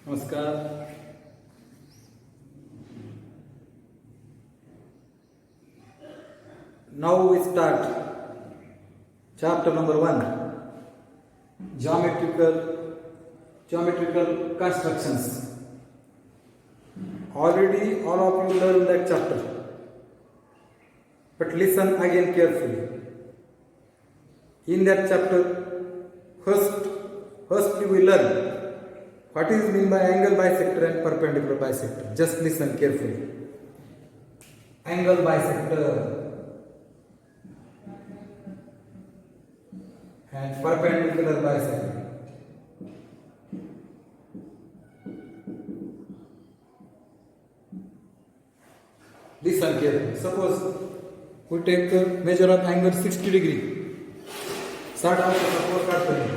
नमस्कार. Now we start chapter number 1, geometrical constructions. Already all of you learned that chapter, but listen again carefully. In that chapter, firstly we learn what is meant by angle bisector and perpendicular bisector. Just listen carefully. Angle bisector and perpendicular bisector. Listen carefully. Suppose we take a measure of angle 60 degree. Start out with suppose काढतो मी.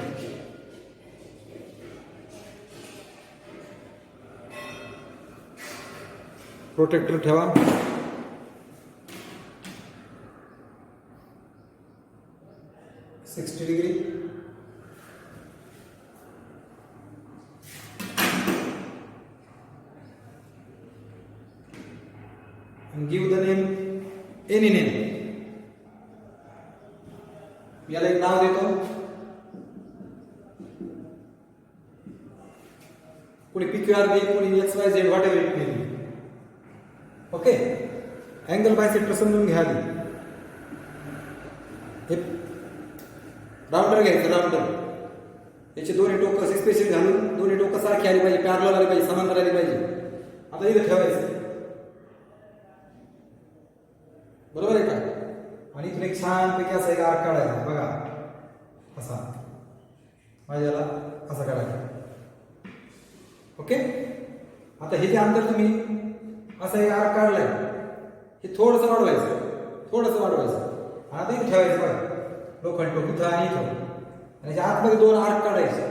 Protector ठेवा. $60 degree. And give the name, any name. याला एक नाव देतो. कोणी PQR देईल, कोणी XYZ, whatever it may be. Okay. Angle bisector समजून घ्या आधी. हे राउंडर घ्यायचं. राउंडर याचे दोन्ही टोकं स्पेशल घालून दोन्ही टोकं सारखी आली पाहिजे, पॅरलल आली पाहिजे, समांतर आली पाहिजे. आता इथं ठेवायचं, बरोबर आहे का? आणि इथून एक छानपैकी असा एक आर्क काढायचा. बघा असा माझ्याला असा काढायचा. ओके. आता हे जे अंतर तुम्ही असा एक आर्क काढलाय, हे थोडंसं वाढवायचं. आणि आता इथे ठेवायचं. बघा लोखंड टोक इथं आणि इथं, आणि आतमध्ये दोन आर्क काढायचे.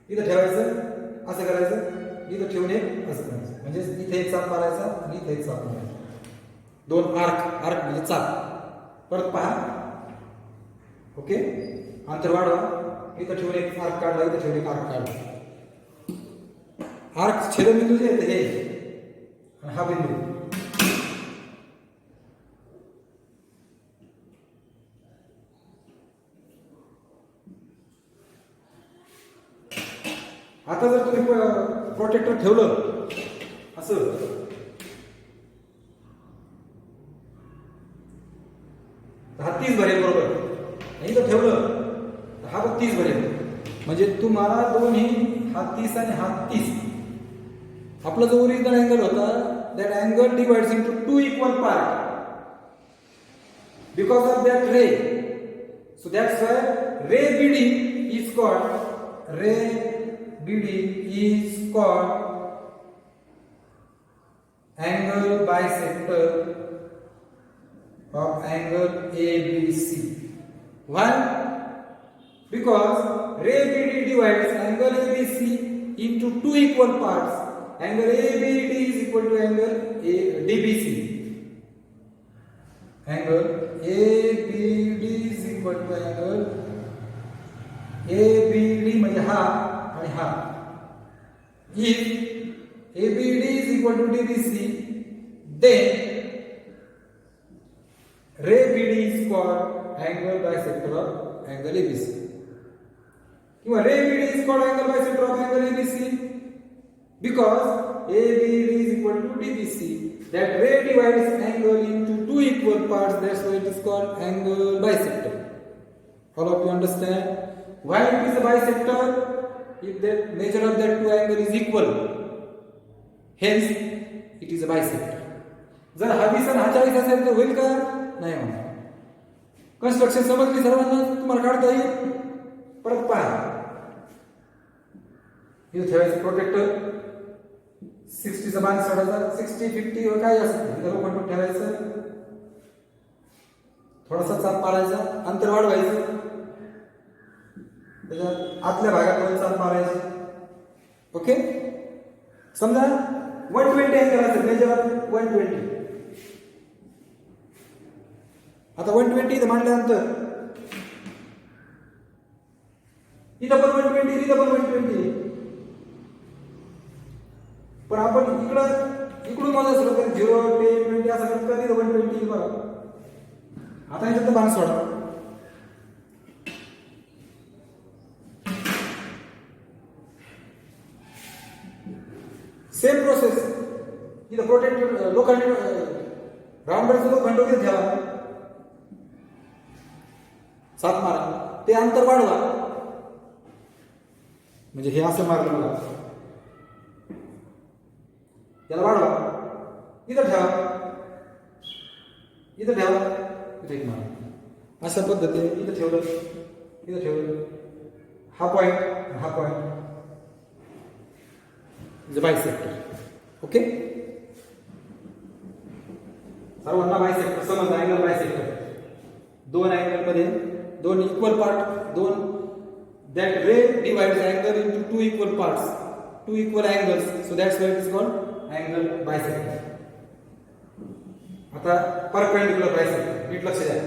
इथं ठेवायचं, असं करायचं, इथं ठेवून एक असं करायचं. म्हणजे इथे एक चाप मारायचा आणि इथे एक चाप मारायचा. दोन आर्क म्हणजे चाप. परत पहा. ओके. अंतर वाढवा. इथं ठेवून एक आर्क काढला, इथं ठेवून एक आर्क काढला. आर्क छेदबिंदू जे आहेत हे, हा बिंदू. आता जर तुम्ही प्रोटेक्टर ठेवलं असं, हा 30 भरेल, बरोबर. नाही तर ठेवलं तर हा 30 भरेल. म्हणजे तुम्हाला दोन्ही हा 30 आणि हा 30. आपला जो ओरिजिनल अँगल होता, that angle divides into two equal parts because of that ray. So that's why ray BD is called angle bisector of angle ABC. Why? Because ray BD divides angle ABC into two equal parts. Angle ABD is equal to angle DBC. Angle ABD is equal to angle ABD म्हणजे हा आणि हा. If ABD is equal to DBC, then ray BD is called angle bisector of angle ABC. किंवा ray BD is called angle bisector of angle ABC because ABD is equal to DBC. That ray divides angle into two equal parts. That's why it is called angle bisector. All of you understand? Why it is a bisector? If the measure of that two angle is equal, hence it is a bisector. जर हा 20 आणि हा 40 असेल तर होईल का? नाही होणार. कन्स्ट्रक्शन समजली सर्वांना? तुम्हाला काढता येईल? परत पहा. इथे ठेवायचं प्रोटेक्टर. 60 चा बांध सोडायचा. 60, 50 व काय असेल इथं लोखंड ठेवायचं. थोडासा चाप मारायचा, अंतर वाढवायचं. त्याच्या आतल्या भागात चाप मारायचे. ओके. समजा 120 अँगल असेल, मेजर ऑफ 120. आता 120 इथं मांडल्यानंतर इथं पण 120, इथं पण 120. पण आपण इकडून मोजायचं असलं तर 0, 10, 20 असं कधी 120 बघा. आता याच्यात बाण सोडा. Same process. इथं प्रोटेक्टेड लोखंड राऊंडरचं लोखंड वगैरे ठेवा. 7 मारा. ते अंतर वाढवा. म्हणजे हे असं मारलं बघा. याला वाढवा. इथं ठेवा. इथं ठेवा. इथं एक मारा. अशा पद्धतीने इथं ठेवलं. हा पॉइंट बायसेक्टर. ओके. सर्वांना बायसेक्टर समजलं. Angle bisector. 2 अँगल मध्ये 2 equal part, that ray divides angle into 2 equal parts, 2 equal angles, so that's why it is called angle bisector. आता perpendicular bisector नीट लक्ष द्या.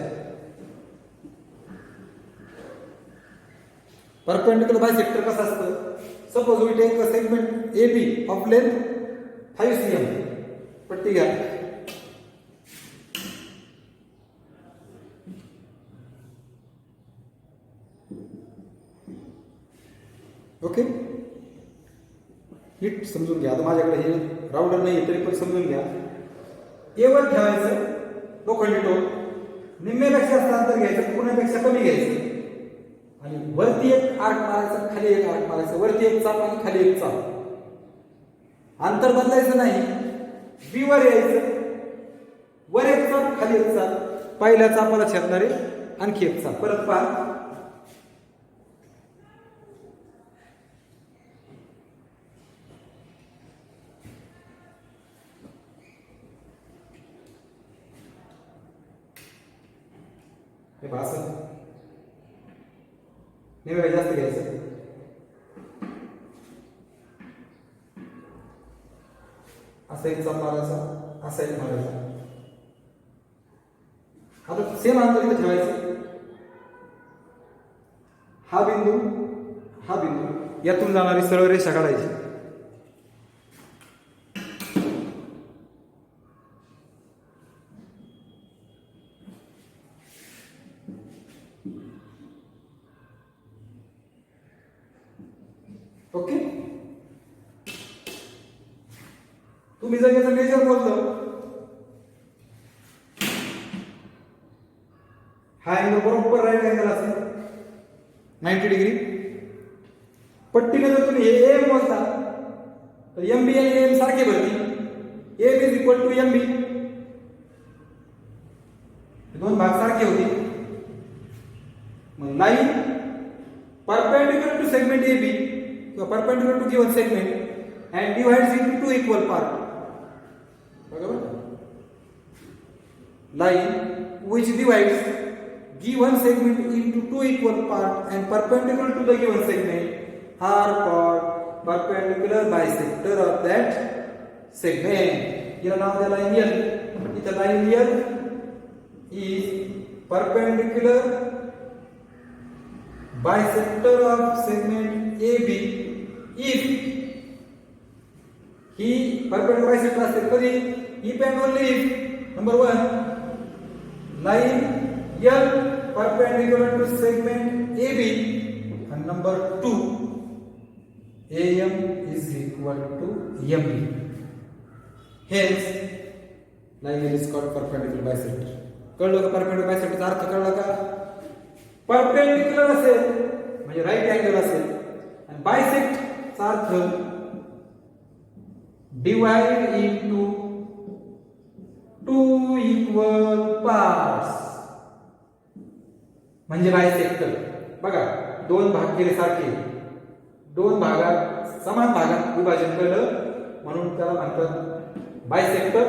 perpendicular bisector कसं असतं? Suppose we take a segment AB of length 5 cm. पट्टी घ्या. Okay. नीट समजून घ्या. आता माझ्याकडे हे राऊंडर नाही तरी पण समजून घ्या. ए वर ठेवायचं लोखंडी टोक, निम्म्यापेक्षा जास्त अंतर घ्यायचं, पुण्यापेक्षा कमी घ्यायचं आणि वरती एक आर्क मारायचं, खाली एक आर्क मारायचं, वरती एक चाप आणि खाली एक चाप. अंतर बदलायचं नाही. बी वर यायचं, वर एक चाप खाली एक चाप, पहिल्या चापाला छेदणारे आणखी एक चाप. परत पहा. हे भास नाही जास्त घ्यायचं. असा एक चाप मारायचा, असा एक मारायचा. आता सेम अंतर इथे ठेवायचं. हा बिंदू यातून जाणारी सरळ रेषा काढायची. ओके. तुम्ही जर याचं मेजर मोजलं, हा अँगल बरोबर राईट अँगल असेल 90 डिग्री. पट्टीने जर तुम्ही हे एम मोजला तर एम बी आणि एम सारखे भरतील. M is equal to M B. दोन भाग सारखे होतील. मग line perpendicular to segment A B perpendicular to given segment and divides into 2 equal part. बरोबर. Line which divides given segment into 2 equal part and perpendicular to the given segment are called perpendicular bisector of that segment. याला नाव द्या line L. इथं line L is perpendicular bisector of segment AB if he perpendicular bisector असते कधी? if and only if number 1 line L perpendicular to segment AB and number 2 AM is equal to MB. Hence line L is called perpendicular bisector. कळलं का? perpendicular bisector चा अर्थ कळला का? Perpendicular असेल म्हणजे राईट अँगल असेल आणि बायसेक्ट चा अर्थ डिवाइड इनटू 2 इक्वल पार्ट्स म्हणजे बायसेक्टर. बघा, 2 भाग केले सारखे, 2 भागात समान भागात विभाजन केलं म्हणून त्याला म्हणतात बायसेक्टर.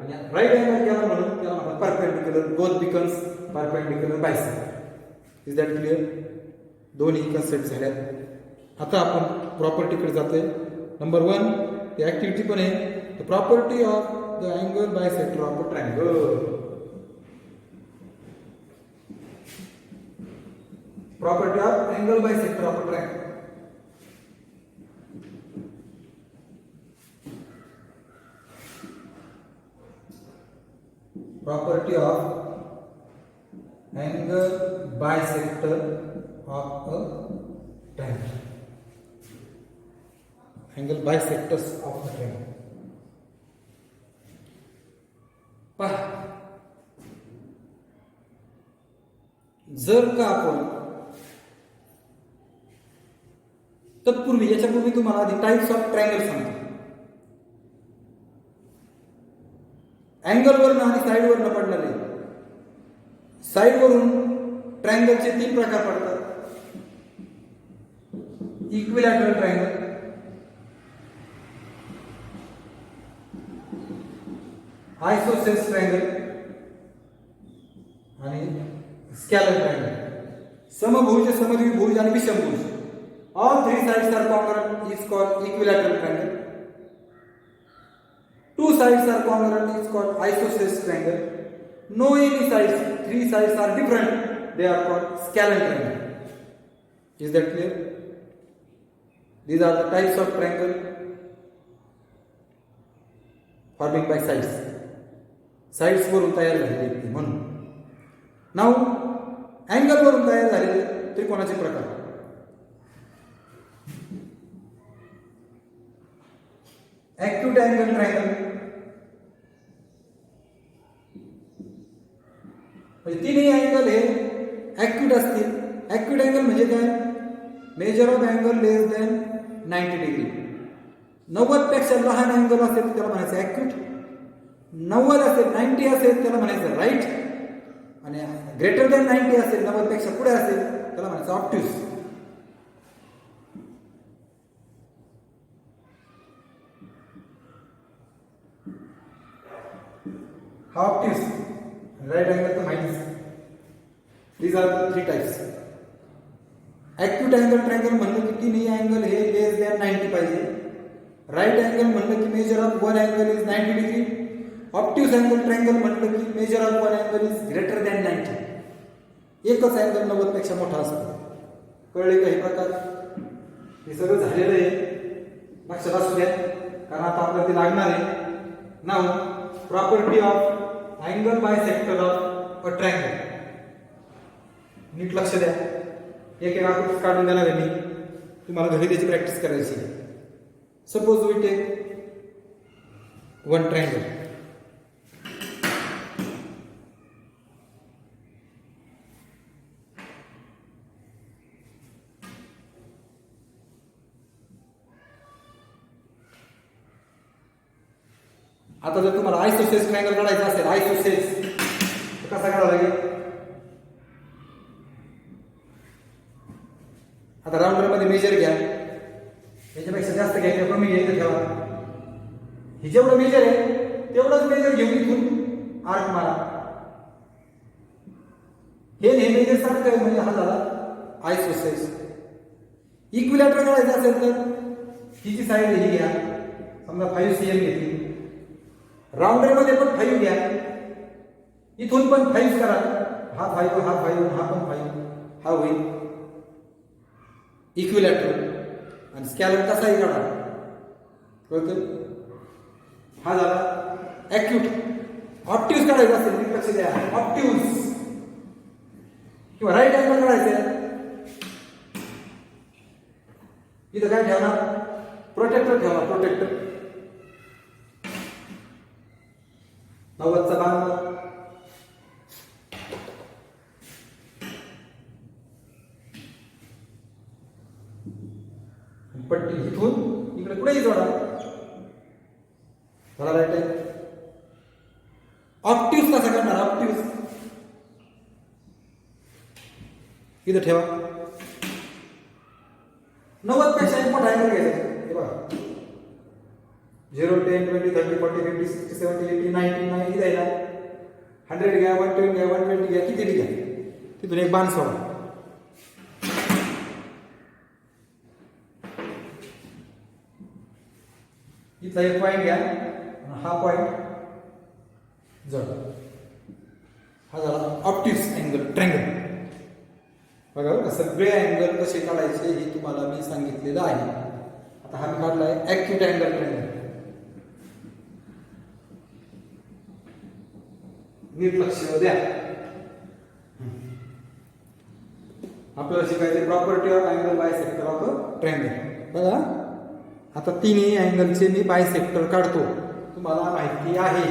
आणि राईट अँगल केला म्हणून त्याला म्हणतात perpendicular. Both becomes perpendicular bisector. Is that clear? दोन्ही कन्सेप्ट झाल्यात. आता आपण प्रॉपर्टीकडे जातोय. नंबर 1 ती ऍक्टिव्हिटी पण आहे. The property of the angle bisector of a triangle. Property of angle bisector of a triangle. property of angle bisector of a triangle. Angle bisectors of a triangle. पहा, जर का आपण तत्पूर्वी याच्यापूर्वी तुम्हाला आधी टाइप्स ऑफ ट्रायंगल सांगतो. Angle वरून आणि साइड वरून पडणारे, साइड वरून ट्रायंगलचे 3 प्रकार पडतात. इक्विलॅटरल ट्रायंगल, आयसोसेल्स ट्रायंगल आणि स्कॅलर ट्रायंगल. समभुज, समद्विभुज आणि विषमभुज. All 3 sides are congruent is called equilateral triangle. 2 sides are congruent is called isosceles triangle. No any sides, 3 sides are different, they are called scalar triangle. Is that clear? These are the types of triangle forming by sides. Sides वरून तयार झालेले म्हणून. Now angle वरून तयार झालेले त्रिकोणाचे प्रकार. Acute angle triangle, म्हणजे तीनही अँगल हे ॲक्यूट असतील. ॲक्यूट अँगल म्हणजे काय? Measure of angle less than 90 degree. 90 पेक्षा लहान अँगल असेल तर त्याला म्हणायचं ॲक्यूट. 90 असेल, 90 असेल त्याला म्हणायचं राईट. आणि ग्रेटर दॅन 90 असेल, 90 पेक्षा पुढे असेल त्याला म्हणायचं ऑब्ट्यूस. हा ऑब्ट्यूस. राईट अँगल तर माहितीच. These are the 3 types. Acute angle triangle म्हणलं की तिन्ही अँगल हे लेस दॅन 90 पाहिजे. राईट अँगल म्हणलं की measure of one angle is 90 degree. Obtuse angle triangle म्हणलं की measure of one angle is greater than 90. एकच अँगल 90 पेक्षा मोठा असतो. कळले का हे प्रकार? हे सगळं झालेलं आहे, लक्षात असू द्या, कारण आता आपल्याला ते लागणार आहे. नाव property of angle bisector of a triangle. नीट लक्ष द्या. एक आकृती काढून देणार आहे मी, तुम्हाला घरी त्याची प्रॅक्टिस करायची. Suppose we take one triangle. आता जर तुम्हाला आयसोसेल्स ट्रायंगल काढायचा असेल, आयसोसेल्स कसा काढावा लागेल? आता राऊंडर मध्ये मेजर घ्या. याच्यापेक्षा जास्त घ्यायचं, कमी घ्यायचं ठेवा. हे जेवढं मेजर आहे तेवढंच मेजर घेऊन इथून आर्क मारा. हे मेजर सारखं आहे, म्हणजे हा झाला आयसोसेल्स. इक्विलॅटरल काढायचं असेल तर ही जी साईड ही घ्या, समजा 5 cm घेतली. राऊंडर मध्ये पण 5 घ्या, इथून पण 5 करा. हा 5, हा 5, हा पण 5, हा होईल इक्विलॅटरल. आणि स्कॅलर कसाही काढा, कळतं? हा झाला ॲक्यूट. ऑब्ट्यूस काढायचा असेल, लक्ष द्या, ऑब्ट्यूस किंवा राईट अँगल काढायचं. इथं काय ठेवणार? प्रोटेक्टर ठेवा, प्रोटेक्टर. 90चा बांध. पट्टी इथून इकडे कुठेही जोडा. मला राईट आहे. ऑब्ट्यूस कसा करणार? ऑब्ट्यूस इथं ठेवा. 90 पेक्षा एक मोठा अँगल घ्यायचा. हे बघा, 0, 10, 20, 30, 40, 50, 60, 70, 80, 90, 90 द्यायला. 100 घ्या, 120 घ्या, 120 घ्या, किती घ्या. तिथून एक बाण सोडा. इथला एक पॉईंट घ्या, हा पॉईंट जोडा. हा झाला ऑब्ट्यूस अँगल ट्रायंगल. बघा, सगळे अँगल कसे काढायचे हे तुम्हाला मी सांगितलेलं आहे. आता हा मी काढला आहे ॲक्यूट अँगल ट्रायंगल. नीट लक्ष द्या. आपल्याला शिकायचे property of angle bisector of a triangle. बघा आता तिन्ही अँगलचे मी बायसेक्टर काढतो. तुम्हाला माहिती आहे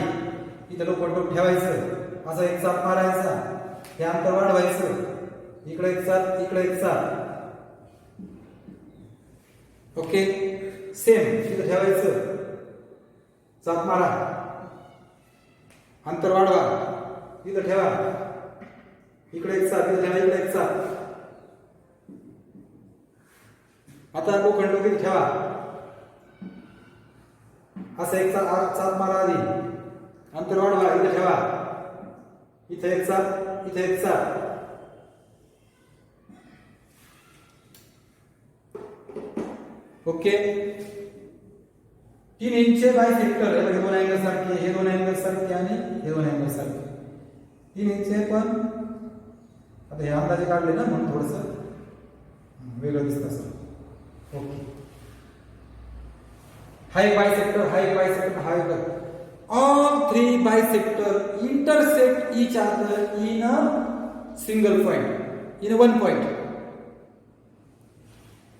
इथं लोखंड ठेवायचं, असा एक चाप मारायचा, हे अंतर वाढवायचं, इकडे एक चाप इकडे एक चाप. ओके सेम इथं ठेवायचं, चाप मारा, अंतर वाढवा, इथं ठेवा, इकडे एक चाप, इथं ठेवा, इकडे एक चाप. आता लोखंड किती ठेवा, असं एक चाप मारा, आधी अंतर वाढवा, इथे ठेवा, इथे एक चाप, इथे एक चाप. ओके 3 इंच बायसेक्टर हे दोन अँगल सारखे, हे दोन अँगल सारखे आणि हे दोन अँगल सारखे. 3 इंच पण आता हे अंदाजे काढले ना म्हणून थोडस वेगळं दिसत असं. Okay hi bisector, high bisector, high bisector. All 3 bisector intersect each other in a single point, in one point.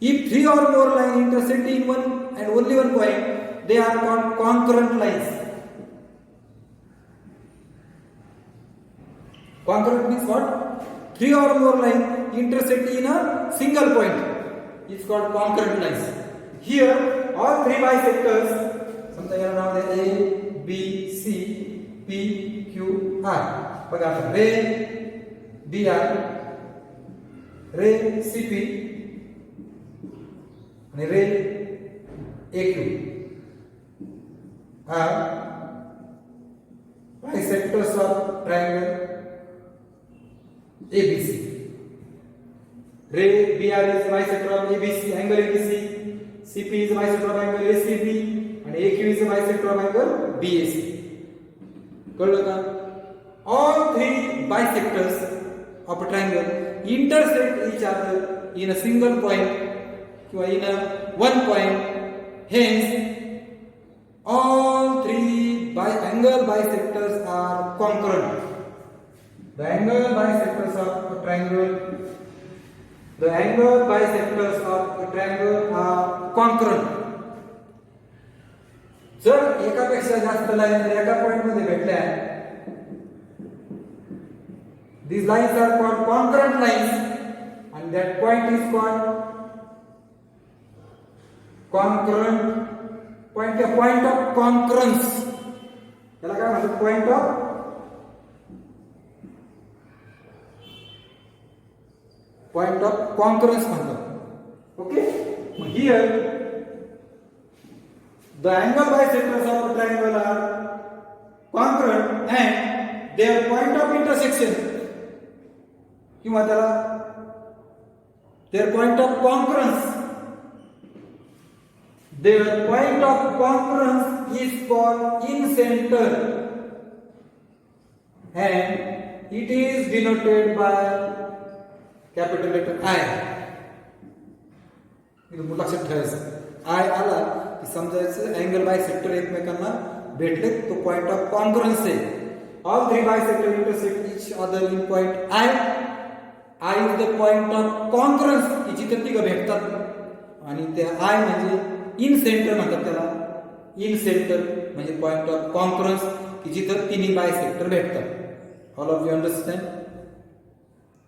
If 3 or more lines intersect in one and only one point, they are called concurrent lines. Concurrent means what? 3 or more lines intersect in a single point. It's called concurrent lines. Here, all 3 bisectors, समजा याला नाव द्या A, B, C, P, Q, R. बघा आता रे BR, रे CP आणि रे AQ are bisectors of triangle ABC. Ray BR is bisector of ABC, angle ABC. CP is bisector of angle ACB and AQ is bisector of angle BAC. कळलं का? All 3 bisectors of a triangle intersect each other in a single point किंवा in a one point. Hence, all 3 angle bisectors are concurrent. The angle bisectors of a triangle, the angle bisectors of a triangle are concurrent. जर एकापेक्षा जास्त line एका point मध्ये भेटल्या, these lines are called concurrent lines and that point is called concurrent point. A point of concurrence, याला काय म्हणतात? Point of concurrence म्हणतात. ओके मग here the angle bisectors of a triangle are concurrent and their point of intersection किंवा त्याला their point of concurrence, their point of concurrence is called incenter and it is denoted by capital letter I. इथं लक्षात ठेवायचं, I आला की समजायचं angle bisector एकमेकांना भेटले तो पॉइंट ऑफ कॉन्करन्स आहे. All 3 bisector intersect each other in point I. I is the point of concurrence की जिथे तिघं भेटतात आणि ते I म्हणजे इन सेंटर म्हणतात त्याला. इन सेंटर म्हणजे पॉइंट ऑफ कॉन्करन्स की जिथे तिन्ही बायसेक्टर भेटतात. All of you understand?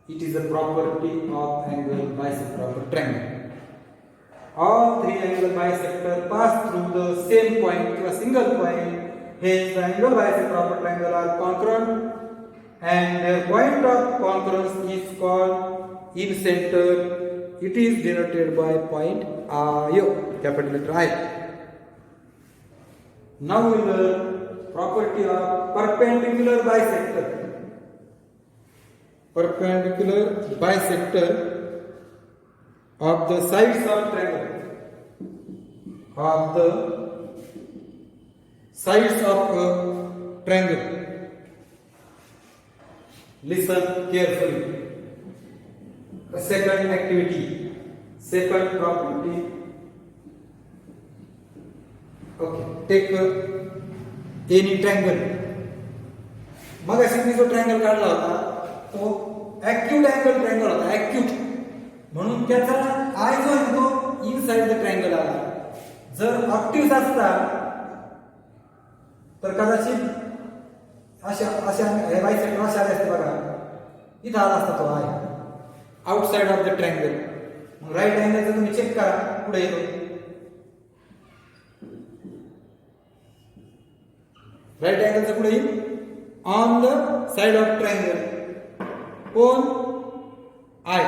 It is a property of angle bisector of a triangle. All 3 angle bisector pass through the same point to a single point. Hence, the angle bisector of a triangle are concurrent and their point of concurrence is called incenter. It is denoted by point I, capital letter I. Now we learn property of perpendicular bisector. Perpendicular bisector of the sides of triangle. Of the sides of a triangle. Listen carefully. The second activity, second property. Okay, take any triangle. मग अशी मी जो triangle काढला होता तो ऍक्यूट angle triangle होता, ऍक्यूट. म्हणून त्याचा I जो आहे तो इनसाइड द ट्रायंगल आला. जर ऑक्टिव्ह असता तर कदाचित अशा अशा हे बायसेक्टर अशा आले असते बघा, इथं आला असता तो I outside of the triangle. मग राईट अँगलचं तुम्ही चेक करा पुढे येतो. राईट अँगलचं पुढे येईल on the side of triangle. कोण? I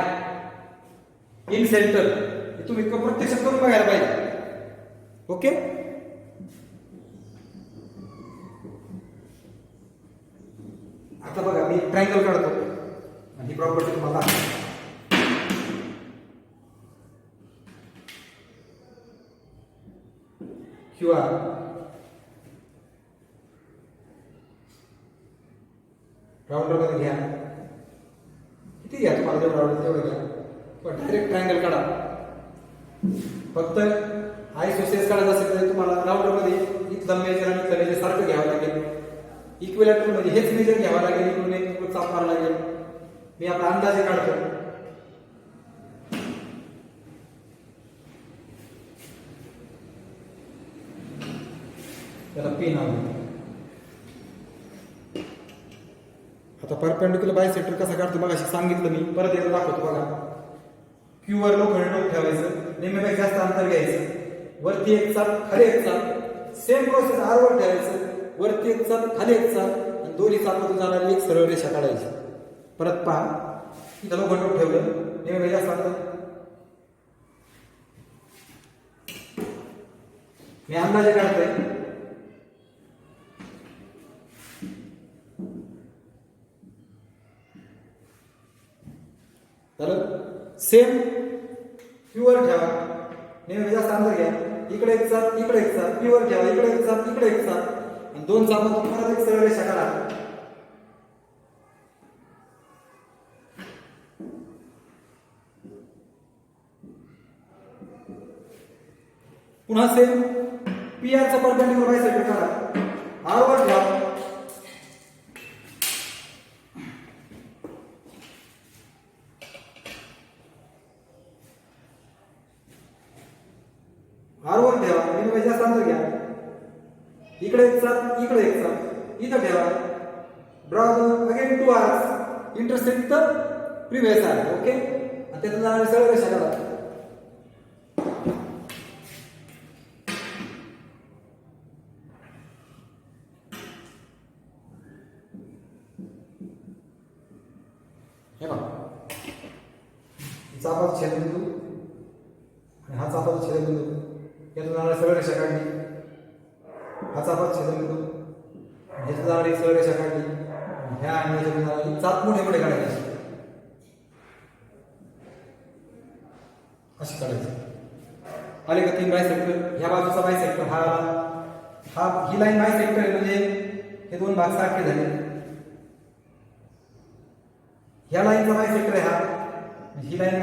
incentre. तुम्ही प्रत्यक्षात करून बघायला पाहिजे. ओके. आता बघा मी ट्रायंगल काढतो आणि ही प्रॉपर्टी तुम्हाला क्यू आर राऊंडर मध्ये घ्या. किती घ्या तुम्हाला जेवढं आवडेल तेवढं घ्या. पण डायरेक्ट ट्रायंगल काढा. फक्त आयसोसेस काढायचं असेल तर तुम्हाला राऊंडर मध्ये इथलं मेजर आणि इथलं मेजर सारखं घ्यावं लागेल. इक्विलॅटरल मध्ये हेच मेजर घ्यावं लागेल, इकडून एक चाप मारावं लागेल. मी आपला अंदाजे काढतो. त्याला पी नाव. आता परपेंडिक्युलर बायसेक्टर कसा काढतो बघा, सांगितलं मी, परत एकदा दाखवतो बघा. क्यू वर लोखंड टोक ठेवायचं, नेहमीपेक्षा जास्त अंतर घ्यायचं, वरती एक चाप खाली एक चाप. सेम प्रोसेस आर वर ठेवायचं, वरती एक चाप खाली एक चाप, आणि दोन्ही चापातून जाणारी एक सरळ रेषा काढायची. परत पहा, इथं लोखंड टोक ठेवलं, नेहमीपेक्षा जास्त अंतर. मी अंदाजे काढतोय. सेम क्यूवर ठेवा, नेहमी जास्त अंतर घ्या. इकडे एक चाप, इकडे एक चाप, क्यूवर ठेवा, इकडे एक चाप, इकडे एक चाप, आणि दोन चापातून परत एक सरळ रेषा काढा. पुन्हा सेम पी आर चा परपेंडिक्युलर बायसेक्टर काढा. आर वर ठेवा, आर वर ठेवा, नेहमी जास्त अंतर घ्या. इकडे एक चाप, इकडे एक चाप, इथं ठेवा. Draw again two arcs intersect the previous arc. Okay. आणि त्यातून जाणारी सरळ रेषा काढा. हे बघा, चापाचा छेदबिंदू आणि हा चापाचा छेदबिंदू, यातून जाणारी सरळ रेषा काढली. हा चापाचा छेदबिंदू, ह्यातून जाणारी सरळ रेषा काढली. ह्या आणि ह्याच्यातून जाणारी चाप मोठे मोठे काढायचे, अशी काढायची. आले का तीन बायसेक्टर. ह्या बाजूचा बायसेक्टर हा हा ही लाईन बायसेक्टर आहे, म्हणजे हे दोन भाग सारखे झाले. ह्या लाईनचा बायसेक्टर आहे हा. ही लाईन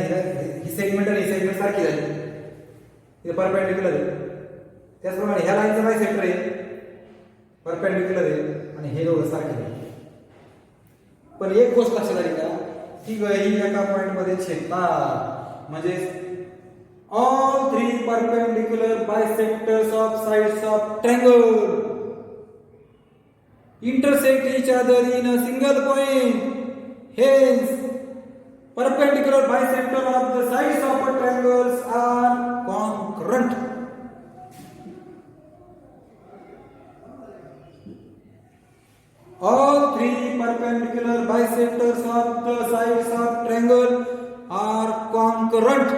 ही सेगमेंट आणि ही सेगमेंट सारखी झाली, हे परपेंडिक्युलर आहे. त्याचप्रमाणे ह्या लाईनचा बायसेक्टर आहे, परपेंडिक्युलर आहे, आणि हे दोघं सारखे आहे. पण एक गोष्ट लक्षात आली का, ही एका पॉइंट मध्ये छेदतात. म्हणजे all three perpendicular bisectors of sides of triangle intersect each other in a single point. Hence, perpendicular bisector of the sides of a triangles are congruent. All three perpendicular bisectors of the sides of triangle are congruent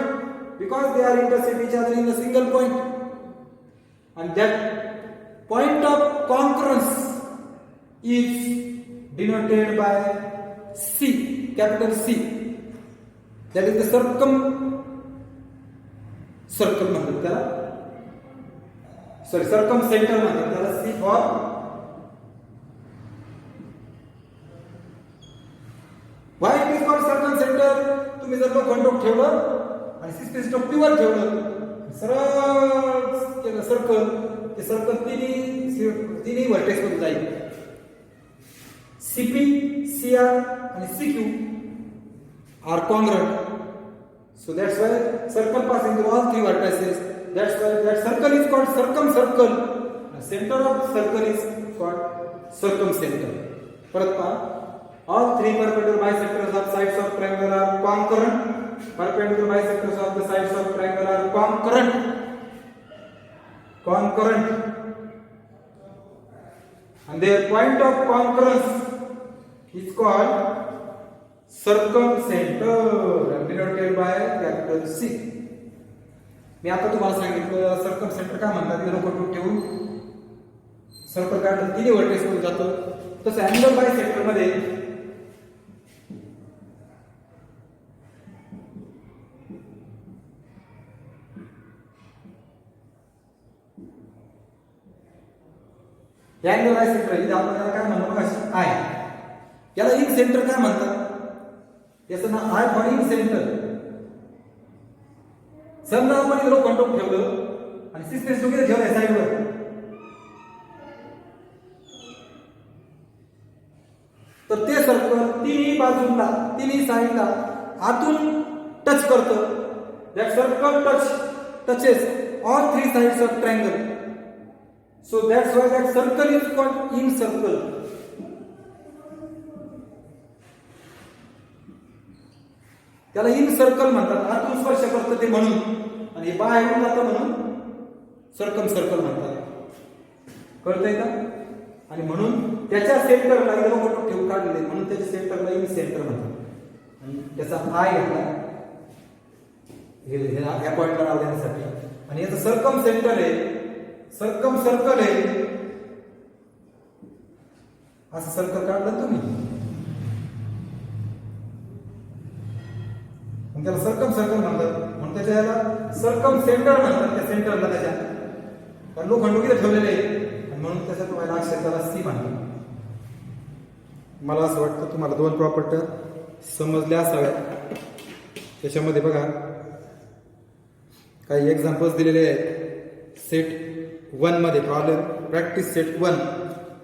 because they are intersect each other in a single point, and that point of congruence is denoted by C, capital C. That is the circle म्हणतात त्याला, circumcenter म्हणतात त्याला. C for why it is called circumcenter. तुम्ही जर लोखंड ठेवलं आणि system stock pure ठेवलं, सरळ केलं सर्कल, ते सर्कल तिन्ही व्हर्टेक्स मध्ये जाईल. CP, CR आणि CQ are congruent. So that's why circle passing through all three vertices. That's why that circle is called circumcircle. The center of the circle is called circumcenter. परत पहा, all three perpendicular bisectors of sides of triangle are concurrent. Perpendicular bisectors of the sides of triangle are concurrent. Concurrent. And their point of concurrence is called circumcenter, denoted by capital C. मी आता तुम्हाला सांगितलं सर्कमसेंटर का म्हणतात, ते लोक ठेवून circle काढलं तिन्ही व्हर्टेक्स मध्ये जातो. तसं अँगल बायसेक्टर मध्ये अँगल बायसेक्टर इथे आपण याला काय म्हणतो बघा, आय. याला इन सेंटर काय म्हणतात? याचं नाव आय फॉर इन सेंटर. समजा आपण इथे लोखंड ठेवलं आणि सिस्टेम टुगेदर ठेवलं साईडवर, तर ते सर्कल तिन्ही बाजूला तिन्ही साईडला आतून टच करतं. That circle touches all three sides of triangle. So that's why that circle is called in circle. त्याला इन सर्कल म्हणतात, आतून स्पर्श करतं ते म्हणून, आणि बाहेरून जातं म्हणून सर्कम सर्कल म्हणतात. कळतंय का? आणि म्हणून त्याच्या सेंटरला इथे लोक ठेवून काढलेले म्हणून त्याच्या सेंटरला इन सेंटर म्हणतात. आणि त्याचा आय घेतला ह्या पॉइंटला नाव देण्यासाठी. आणि याचं सर्कम सेंटर आहे, सर्कम सर्कल आहे. असं सर्कल काढलं तुम्ही, त्याला सर्कम सर्कल म्हणतात. म्हणून त्याच्या याला सर्कम सेंटर म्हणतात, त्या सेंटरला त्याच्या. कारण लोखंड किती ठेवलेले आहे म्हणून त्याच्या तुम्हाला अक्षर त्याला सी म्हणतात. मला असं वाटतं तुम्हाला दोन प्रॉपर्ट्या समजल्या असाव्यात. त्याच्यामध्ये बघा काही एक्झाम्पल्स दिलेले आहेत. सेट 1 मध्ये प्रॉब्लेम प्रॅक्टिस सेट 1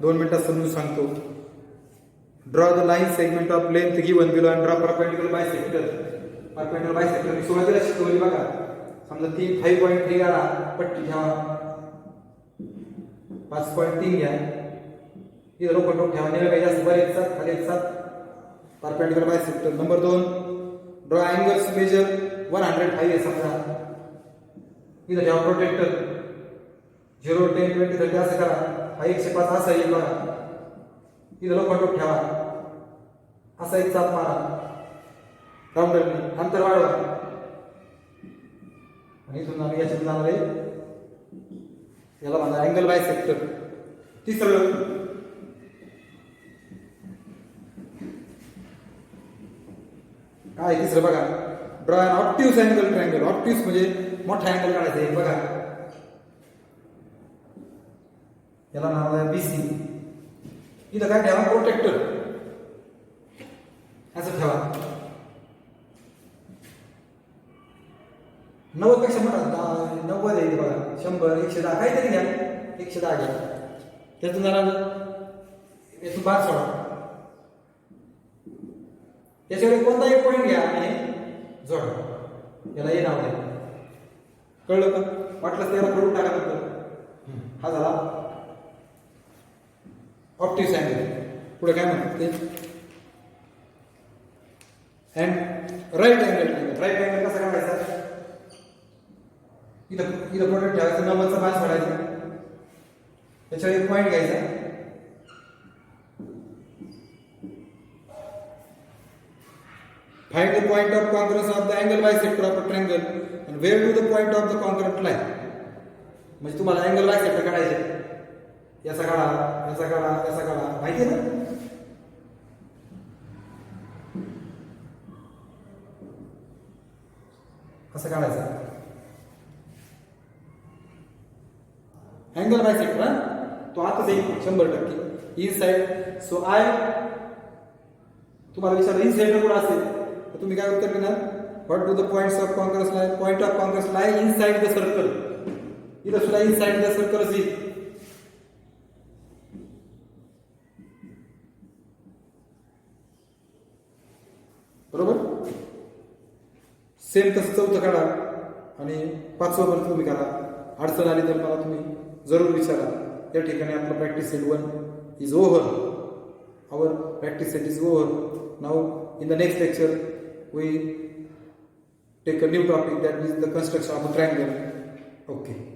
2 मिनिटात समजून सांगतो. Draw the line segment of length given below and draw perpendicular bisector. Perpendicular bisector मी सुरुवातीला शिकवली बघा. समजा 5.3 काढा, पट्टी घ्या, 5.3 घ्या, इथं लोखंड ठेवा, निळे काही जास्त वर एक साथ खाली एक साथ perpendicular bisector. Number 2 draw angles measure 105 आहे समजा, इथं ठेवा प्रोटेक्टर 0 10 20 30 असं करा. हा 105 असा येईल बघा, इथं लोखंड ठेवा, असा एक साथ मारा राऊंडरने, अंतर वाढवा, आणि इथून आम्ही याच्यात जाणार आहे, याला म्हणा अँगल बायसेक्टर. तिसरं काय, तिसरं बघा ड्रॉ अन ऑब्ट्यूज अँगल ट्रायंगल. ऑब्ट्यूज म्हणजे मोठा अँगल काढायचा आहे बघा, याला नाव आहे BC. इथं काय ठेवा प्रोटेक्टर, असं ठेवा. 90 पेक्षा मोठा 90 आहे बघा, 100 110 काहीतरी घ्या, 110 घ्या. त्यातून जरा यातून बार सोडा, त्याच्याकडे कोणता एक पॉईंट घ्या आणि जोडा, याला हे नाव द्या. कळलं का? वाटलं त्याला करून टाका फक्त. हा झाला ऑब्ट्यूज अँगल. पुढे काय म्हणतात ते and right angle. Right angle कसा काढायचा? इथं प्रोडक्ट ठेवायचं, 90चा बार सोडायचा, त्याच्यावर एक पॉईंट घ्यायचा, find the point of congruence of the angle bisector of a triangle and where to the point of the congruent line. म्हणजे तुम्हाला अँगल बायसेक्टर काढायचे, याचा काढा, याचा काढा, याचा काढा, माहिती आहे ना? कसं काढायचं अँगल बायसेक्टर? तो आता येईल 100%. In side. सो आय तुम्हाला विचारलं इन साइड कुठं असेल, तर तुम्ही काय उत्तर देणार? What do the points of Congress lie? Point of Congress lie inside the circle. इथं सुद्धा इनसाइड द सर्कल असेल. बरोबर. सेम तसं चौथं काढा आणि 5वं पण तुम्ही करा. अडचण आली तर मला तुम्ही जरूर विचारा. या ठिकाणी आपलं practice set 1 is over. Our practice set is over. Now in the next lecture we take a new topic, that is the construction of a triangle. Okay.